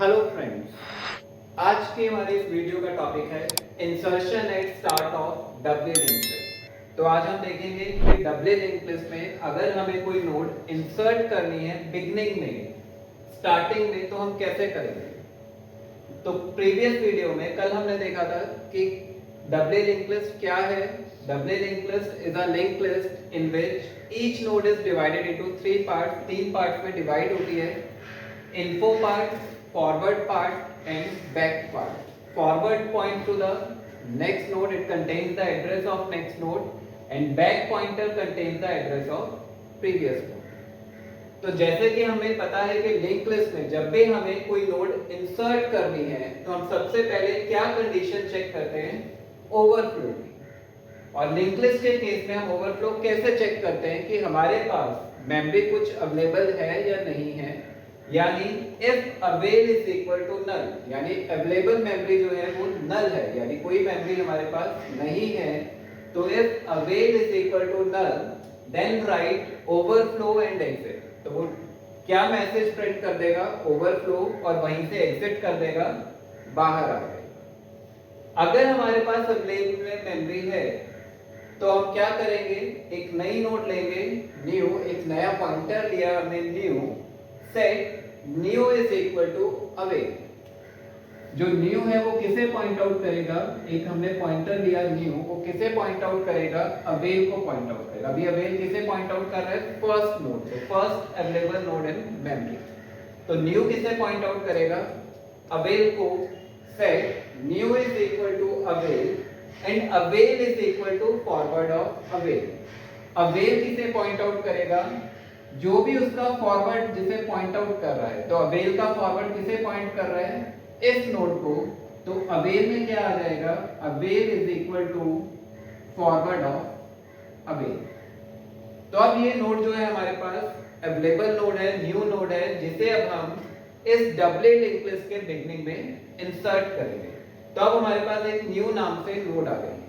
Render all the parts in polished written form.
Hello friends, आज के हमारे इस वीडियो का टॉपिक है insertion at start of doubly linked list. तो आज हम देखेंगे कि डबली लिंक्ड लिस्ट में अगर हमें कोई नोड इंसर्ट करनी है बिगनिंग में, स्टार्टिंग में, तो हम कैसे करेंगे। तो प्रीवियस वीडियो में कल हमने देखा था कि डबली लिंक्ड लिस्ट क्या है। Doubly linked list is a linked list in which each node is divided into three parts, तीन पार्ट्स में डिवाइड होती है। Info part, forward part and back part. Forward point to the next node, it contains the address of next node, and back pointer contains the address of previous node. तो जैसे कि हमें पता है कि लिंक लिस्ट में जब भी हमें कोई नोड इंसर्ट करनी है तो हम सबसे पहले क्या कंडीशन चेक करते हैं, ओवरफ्लो की। और लिंक लिस्ट के केस में हम ओवरफ्लो कैसे चेक करते हैं कि हमारे पास मेमोरी कुछ अवेलेबल है या नहीं है, यानी if avail is equal to null, यानी अवेलेबल मेमोरी जो है वो नल है, यानी कोई मेमोरी हमारे पास नहीं है। तो if avail is equal to null then write overflow and exit। तो वो क्या मैसेज प्रिंट कर देगा, ओवरफ्लो, और वहीं से एग्जिट कर देगा, बाहर आ गए। अगर हमारे पास अवेलेबल मेमोरी है तो हम क्या करेंगे, एक नई नोड लेंगे, न्यू, एक नया पॉइंटर लिया हमने new, set new is equal to avail. जो न्यू है वो किसे पॉइंट आउट करेगा, एक हमने पॉइंटर लिया न्यू, वो किसे पॉइंट आउट करेगा, अवेल को पॉइंट आउट करेगा। अभी अवेल किसे पॉइंट आउट कर रहा है, फर्स्ट नोड को, first available node in memory. तो न्यू किसे पॉइंट आउट करेगा, अवेल को। Set new is equal to avail and avail is equal to forward of avail. Avail किसे पॉइंट आउट करेगा, जो भी उसका फॉरवर्ड जिसे पॉइंट आउट कर रहा है। तो अवेल का फॉरवर्ड किसे पॉइंट कर रहा है, इस नोड को। तो अवेल में क्या आ जाएगा, avail is equal to forward of avail. तो अब ये नोड जो है हमारे पास अवेलेबल नोड है, न्यू नोड है, जिसे अब हम इस डबली लिंक लिस्ट के बिगनिंग में इंसर्ट करेंगे। तो अब हमारे पास एक न्यू नाम से नोड आ गई।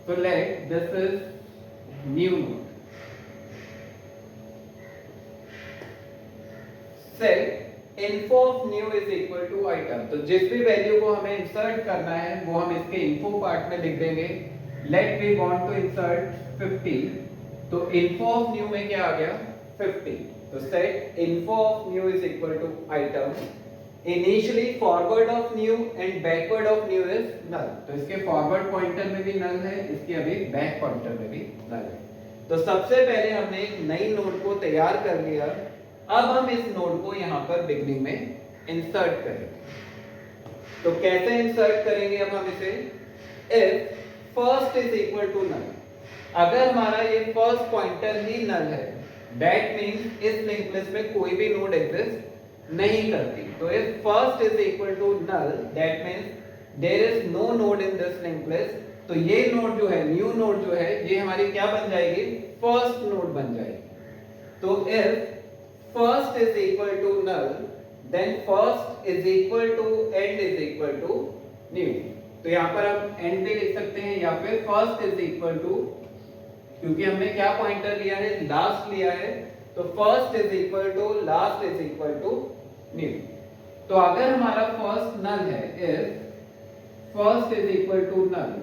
तो let this is new node. Set info of new is equal to item। तो जिस भी वैल्यू को हमें इंसर्ट करना है वो हम इसके info पार्ट में लिख देंगे। let we want to insert 50, तो info of new में क्या आ गया, 50। तो set info of new is equal to item। initially forward of new and backward of new is null। तो इसके फॉरवर्ड पॉइंटर में भी नल है, इसके अभी बैक पॉइंटर में भी नल है। तो सबसे पहले हमने एक नई नोड को तैयार कर लिया। अब हम इस नोड को यहां पर बिगनिंग में इंसर्ट करेंगे। तो कैसे इंसर्ट करेंगे अब हम इसे, if first is equal to null, अगर हमारा ये फर्स्ट पॉइंटर ही नल है, दैट मींस इस लिंक लिस्ट में कोई भी नोड एग्जिस्ट नहीं करती। तो if first is equal to null that means there is no node in this link list. तो ये नोड जो है, न्यू नोड जो है, ये हमारी क्या बन जाएगी, फर्स्ट नोड बन जाएगी। तो if first is equal to null then first is equal to end is equal to new. तो यहां पर हम एंड भी लिख सकते हैं या फिर फर्स्ट इज इक्वल टू, क्योंकि हमने क्या पॉइंटर लिया है, लास्ट लिया है, तो first is equal to last is equal to new. तो अगर हमारा फर्स्ट नल है, if first is equal to null,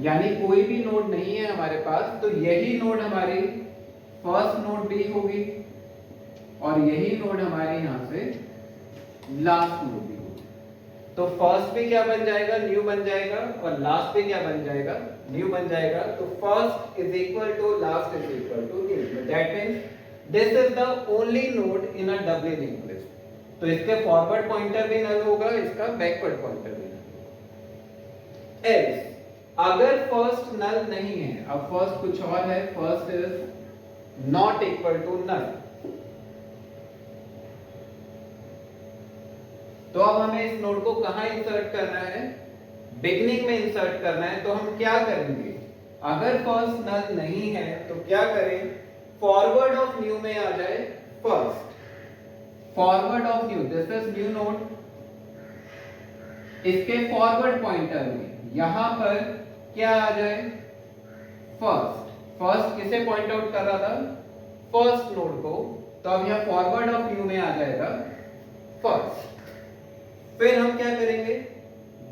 यानी कोई भी नोड नहीं है हमारे पास, तो यही नोड हमारी फर्स्ट नोड भी होगी और यही नोड हमारे यहां से लास्ट नोड भी होगी। तो फर्स्ट भी क्या बन जाएगा, न्यू बन जाएगा, और लास्ट भी क्या बन जाएगा, न्यू बन जाएगा। तो first is equal to last is equal to new. That means this is the only node in a doubly link list. तो इसके फॉरवर्ड पॉइंटर भी नल होगा, इसका बैकवर्ड पॉइंटर भी नल। एल्स अगर फर्स्ट नल नहीं है, अब फर्स्ट कुछ और है, first is not equal to null, तो अब हमें इस नोड को कहां इंसर्ट करना है, बिगनिंग में इंसर्ट करना है। तो हम क्या करेंगे, अगर फर्स्ट नल नहीं है तो क्या करें, फॉरवर्ड ऑफ न्यू में आ जाए first, forward of new, this is new node, इसके फॉरवर्ड पॉइंटर में यहां पर क्या आ जाए, फर्स्ट। फर्स्ट किसे पॉइंट आउट कर रहा था, फर्स्ट नोड को। तो अब यहाँ फॉरवर्ड ऑफ न्यू में आ जाएगा फर्स्ट। फिर हम क्या करेंगे,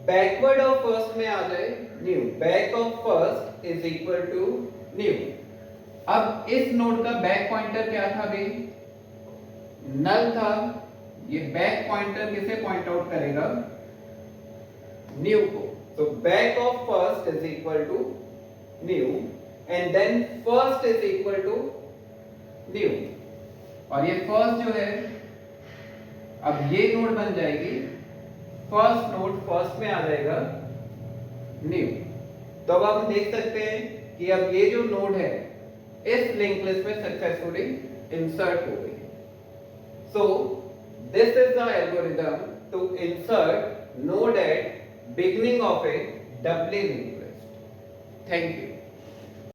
बैकवर्ड ऑफ फर्स्ट में आ जाए new, back of first is equal to new. अब इस नोड का बैक पॉइंटर क्या था भाई, नल था। ये बैक पॉइंटर किसे पॉइंट आउट करेगा, न्यू को। तो back of first is equal to new and then first is equal to new. और ये फर्स्ट जो है, अब ये नोड बन जाएगी फर्स्ट नोड, फर्स्ट में आ जाएगा न्यू। तो अब हम देख सकते हैं कि अब ये जो नोड है इस लिंक लिस्ट में सक्सेसफुली इंसर्ट हो गई। So this is the algorithm to insert node at beginning of a doubly linked list. Thank you.